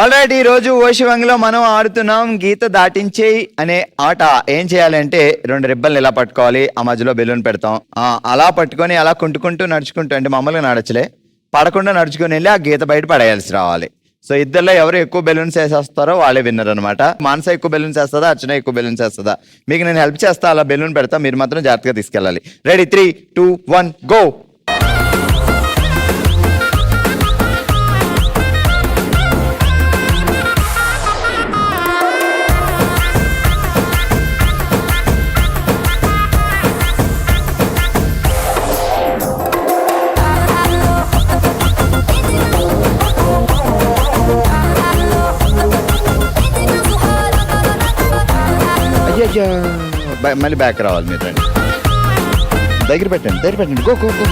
Alright, ఈ రోజు ఓషివంగిలో మనం ఆడుతున్నాం గీత దాటించేయి అనే ఆట. ఏం చేయాలంటే 2 రిబ్బన్లు ఇలా పట్టుకోవాలి, ఆ మధ్యలో బెలూన్ పెడతాం, అలా పట్టుకొని అలా కుంటుకుంటూ నడుచుకుంటూ, అంటే మామూలుగా నడచలే, పడకుండా నడుచుకుని వెళ్ళి ఆ గీత బయట పడేయాల్సి రావాలి. సో ఇద్దరులో ఎవరు ఎక్కువ బెలూన్స్ వేసేస్తారో వాళ్ళే విన్నర్ అనమాట. మానస ఎక్కువ బెలూన్స్ వేస్తుందా, అర్చన ఎక్కువ బెలూన్స్ వేస్తుందా? మీకు నేను హెల్ప్ చేస్తా, అలా బెలూన్ పెడతా, మీరు మాత్రం జాగ్రత్తగా తీసుకెళ్ళాలి. Ready, 3, 2, 1 go. మళ్ళీ బ్యాక్ రావాలి, మీరు రండి, దగ్గర పెట్టండి, గో గో గో.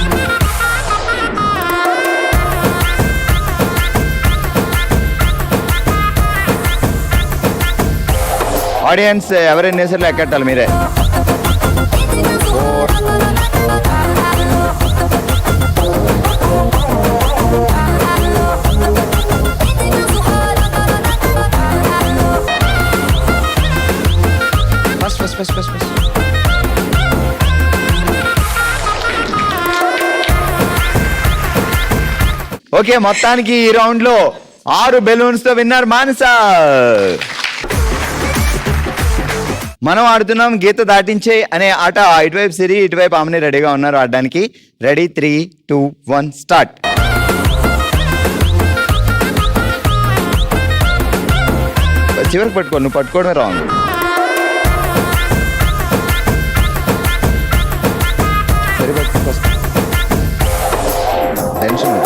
ఆడియన్స్ ఎవరైనా వేసారు ఎక్కట్టాలి మీరే. ఓకే, మొత్తానికి ఈ రౌండ్ లో 6 బెలూన్స్ తో విన్నర్ మానస. మనం ఆడుతున్నాం గీత దాటించే అనే ఆట. ఇటువైపు సిరి, ఇటువైపు ఆమెని రెడీగా ఉన్నారు ఆడడానికి. Ready, 3, 2, 1 start. చివరికి పట్టుకో, నువ్వు పట్టుకోవడమే రాంగ్. టెన్షన్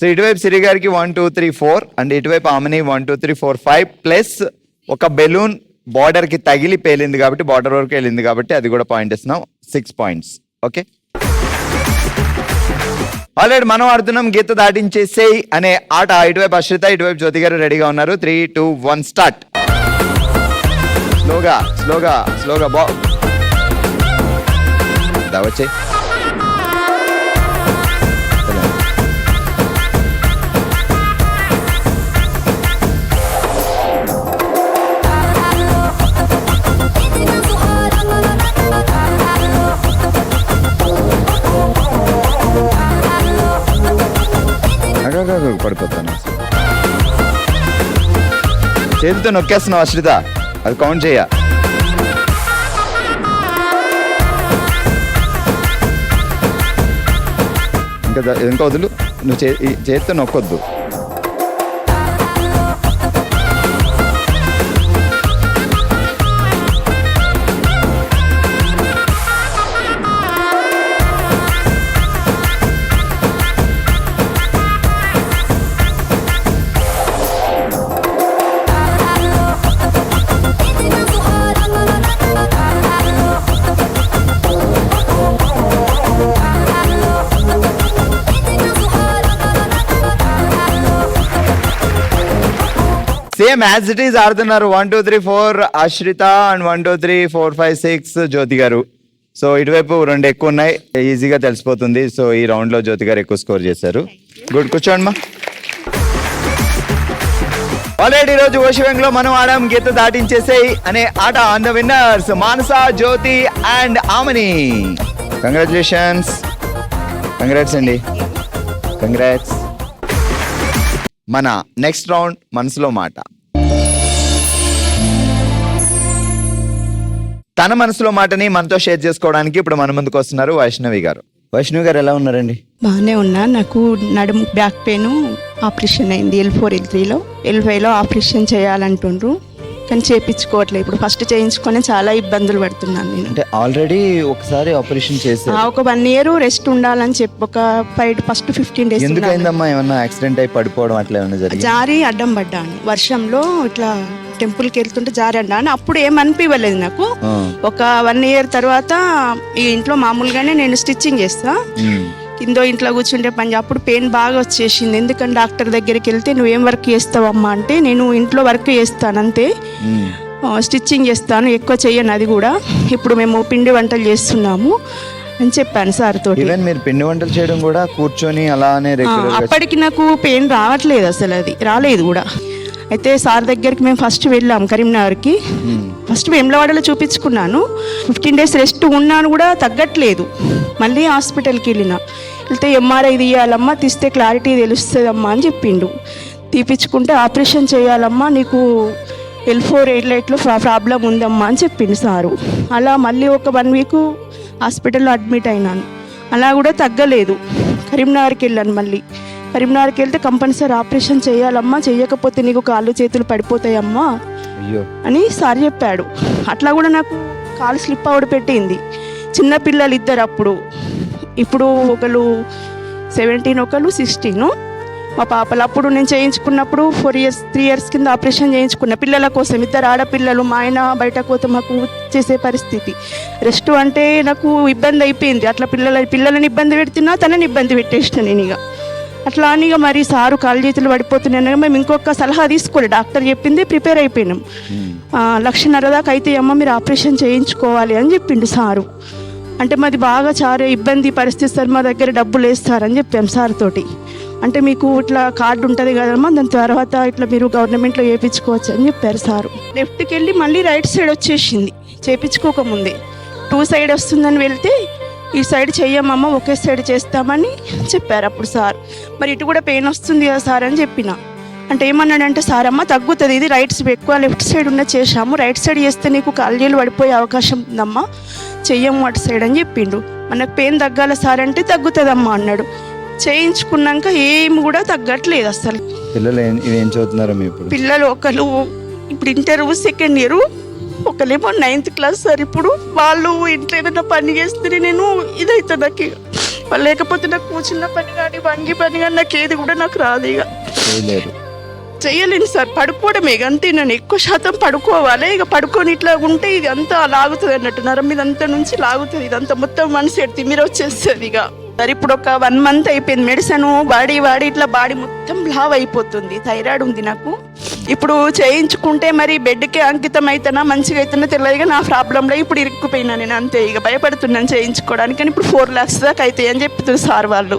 సో ఇటువైపు సిరి గారికి 1, 2, 3, 4 అండ్ ఇటువైపు ఆమెని 1, 2, 3, 4, 5 ప్లస్ ఒక బెలూన్ బార్డర్ కి తగిలి పేలింది కాబట్టి, బార్డర్ వరకు వెళ్ళింది కాబట్టి అది కూడా పాయింట్ ఇస్తున్నాం. 6 పాయింట్స్. ఓకే, ఆల్రెడీ మనం ఆడుతున్నాం గీత దాటించేసేయ్ అనే ఆట. ఇటువైపు అశ్రిత, ఇటువైపు జ్యోతి గారు రెడీగా ఉన్నారు. 3, 2, 1 స్టార్ట్. స్లోగా వచ్చే. పడిపోతాను, చేతితో నొక్కేస్తున్నావు అశ్రిత, అది కౌంట్ చేయ. ఇంకా వదులు, నువ్వు చేతితో నొక్కొద్దు. సేమ్ యాజ్ ఇట్ ఈస్ ఆడుతున్నారు. 1, 2, 3, 4 అశ్రిత అండ్ 1, 2, 3, 4, 5, 6 జ్యోతి గారు. సో ఇటువైపు 2 ఎక్కువ ఉన్నాయి, ఈజీగా తెలిసిపోతుంది. సో ఈ రౌండ్ లో జ్యోతి గారు ఎక్కువ స్కోర్ చేశారు. గుడ్, కూర్చోండి మా. ఆల్రెడీ ఈ రోజు ఓషివంగ్ లో మనం ఆడాం గీత దాటించేసేయ్ అనే ఆట. On the winners Manasa, Jyothi and Amani. Congratulations అండి, కంగ్రాట్స్. మన నెక్స్ట్ రౌండ్ మనసులో మాట. తన మనసులో మాటని మనతో షేర్ చేసుకోవడానికి ఇప్పుడు మన ముందుకు వస్తున్నారు వైష్ణవి గారు. వైష్ణవి గారు ఎలా ఉన్నారండి? బాగానే ఉన్నా. నాకు నడుము బ్యాక్ పెయిన్ ఆపరేషన్ అయింది L4 L3లో. L5లో ఆపరేషన్ చేయాలంటుండ్రు. కానీ చేయించుకోవట్లేదు. ఇప్పుడు ఫస్ట్ చేయించుకొని చాలా ఇబ్బందులు పడుతున్నాను నేను. అంటే ఆల్రెడీ ఒకసారి ఆపరేషన్ చేశారు. ఒక 1 year రెస్ట్ ఉండాలని చెప్పి ఒక ఫస్ట్ 15 days ఎందుకైందమ్మా? ఏమన్నా యాక్సిడెంట్ అయి పడిపోవడం అట్లా ఏమన్నా జరిగింది? జారి అడ్డం పడ్డాను వర్షంలో, ఇట్లా టెంపుల్కి వెళ్తుంటే జారి అడ్డాను. అప్పుడు ఏమనిపించలేదు నాకు. ఒక 1 year తర్వాత ఈ ఇంట్లో మామూలుగానే నేను స్టిచ్చింగ్ చేస్తా, కిందో ఇంట్లో కూర్చుంటే పని. అప్పుడు పెయిన్ బాగా వచ్చేసింది. ఎందుకంటే డాక్టర్ దగ్గరికి వెళ్తే నువ్వేం వర్క్ చేస్తావమ్మా అంటే, నేను ఇంట్లో వర్క్ చేస్తాను అంతే, స్టిచ్చింగ్ చేస్తాను, ఎక్కువ చెయ్యను అది కూడా. ఇప్పుడు మేము పిండి వంటలు చేస్తున్నాము అని చెప్పాను సార్ తోటి. ఈవెన్ మీరు పిండి వంటలు చేయడం కూడా కూర్చొని అలానే రెగ్యులర్? అప్పటికి నాకు పెయిన్ రావట్లేదు అసలు, అది రాలేదు కూడా. అయితే సార్ దగ్గరికి మేము ఫస్ట్ వెళ్ళాం కరీంనగర్కి. ఫస్ట్ వేములవాడలో చూపించుకున్నాను. 15 days రెస్ట్ ఉన్నాను కూడా తగ్గట్లేదు. మళ్ళీ హాస్పిటల్కి వెళ్తే MRI తీయాలమ్మా, తీస్తే క్లారిటీ తెలుస్తుందమ్మా అని చెప్పిండు. తీపించుకుంటే ఆపరేషన్ చేయాలమ్మా, నీకు L4 ఎయిట్లైట్లో ప్రాబ్లం ఉందమ్మా అని చెప్పిండు సారు. అలా మళ్ళీ ఒక 1 week హాస్పిటల్లో అడ్మిట్ అయినాను. అలా కూడా తగ్గలేదు. కరీంనగర్కి వెళ్ళాను. మళ్ళీ కరీంనగర్కి వెళ్తే కంపల్సరీ ఆపరేషన్ చేయాలమ్మా, చేయకపోతే నీకు కాళ్ళు చేతులు పడిపోతాయమ్మా అని సార్ చెప్పాడు. అట్లా కూడా నాకు కాలు స్లిప్ అవడ పెట్టింది. చిన్నపిల్లలు 2 అప్పుడు. ఇప్పుడు ఒకళ్ళు 17, ఒకళ్ళు 16. మా పాపలు అప్పుడు నేను చేయించుకున్నప్పుడు 3 years కింద ఆపరేషన్ చేయించుకున్న పిల్లల కోసం. 2 ఆడపిల్లలు. మా ఆయన బయటకు పోతే మాకు చేసే పరిస్థితి. రెస్ట్ అంటే నాకు ఇబ్బంది అయిపోయింది. అట్లా పిల్లలని ఇబ్బంది పెడుతున్నా, తనని ఇబ్బంది పెట్టేసిన నేను. ఇక అట్లా అని మరి సారు కాళ్ళు చేతులు పడిపోతున్నాను. మేము ఇంకొక సలహా తీసుకోవాలి, డాక్టర్ చెప్పింది ప్రిపేర్ అయిపోయినాం. 1.5 లక్ష దాకా అయితే అమ్మ మీరు ఆపరేషన్ చేయించుకోవాలి అని చెప్పిండు సారు. అంటే మాది బాగా చాలా ఇబ్బంది పరిస్థితి సార్, మా దగ్గర డబ్బులు వేస్తారని చెప్పాం సార్ తోటి. అంటే మీకు ఇట్లా కార్డు ఉంటుంది కదమ్మా, దాని తర్వాత ఇట్లా మీరు గవర్నమెంట్లో చేయించుకోవచ్చు అని చెప్పారు సారు. లెఫ్ట్కి వెళ్ళి మళ్ళీ రైట్ సైడ్ వచ్చేసింది చేయించుకోకముందే. 2 side వస్తుందని వెళ్తే ఈ సైడ్ చెయ్యమమ్మ, ఒకే సైడ్ చేస్తామని చెప్పారు అప్పుడు సార్. మరి ఇటు కూడా పెయిన్ వస్తుంది కదా సార్ అని చెప్పిన. అంటే ఏమన్నాడంటే సార్, అమ్మ తగ్గుతుంది, ఇది రైట్ ఎక్కువ లెఫ్ట్ సైడ్ ఉన్న చేసాము, రైట్ సైడ్ చేస్తే నీకు కాళ్ళేలు పడిపోయే అవకాశం ఉందమ్మా, చెయ్యము అటు సైడ్ అని చెప్పిండు. మనకు పెయిన్ తగ్గాల సార్ అంటే తగ్గుతుందమ్మా అన్నాడు. చేయించుకున్నాక ఏమి కూడా తగ్గట్లేదు అసలు. పిల్లలు ఏం చదువుతున్నారు మీ? పిల్లలు ఒకళ్ళు ఇప్పుడు ఇంటర్ 2nd year, ఒకళ్ళేమో 9th class సార్. ఇప్పుడు వాళ్ళు ఇంట్లో ఏదైనా పని చేస్తే నేను ఇదైతే నాకు లేకపోతే నాకు చిన్న పని కానీ వంగి పని కానీ నాకు ఏది కూడా నాకు రాదు. ఇక చెయ్యలేను సార్. పడుకోవడమే అంతే. నేను ఎక్కువ శాతం పడుకోవాలి. ఇక పడుకొని ఇట్లా ఉంటే ఇది అంతా లాగుతుంది అన్నట్టు, నరం ఇదంతా నుంచి లాగుతుంది, ఇదంతా మొత్తం మనసు ఎడితే మీరు వచ్చేస్తుంది. ఇక సార్ ఇప్పుడు ఒక 1 month అయిపోయింది మెడిసిన్ వాడి ఇట్లా బాడీ మొత్తం లావ్ అయిపోతుంది. థైరాయిడ్ ఉంది నాకు. ఇప్పుడు చేయించుకుంటే మరి బెడ్కి అంకితం అవుతానా మంచిగా అవుతున్నా తెలియదుగా, నా ప్రాబ్లంలో ఇప్పుడు ఇరుక్కుపోయినా నేను అంతే. ఇక భయపడుతున్నాను చేయించుకోవడానికి. కానీ ఇప్పుడు 4 lakhs దాకా అవుతాయి అని చెప్తున్నారు సార్ వాళ్ళు.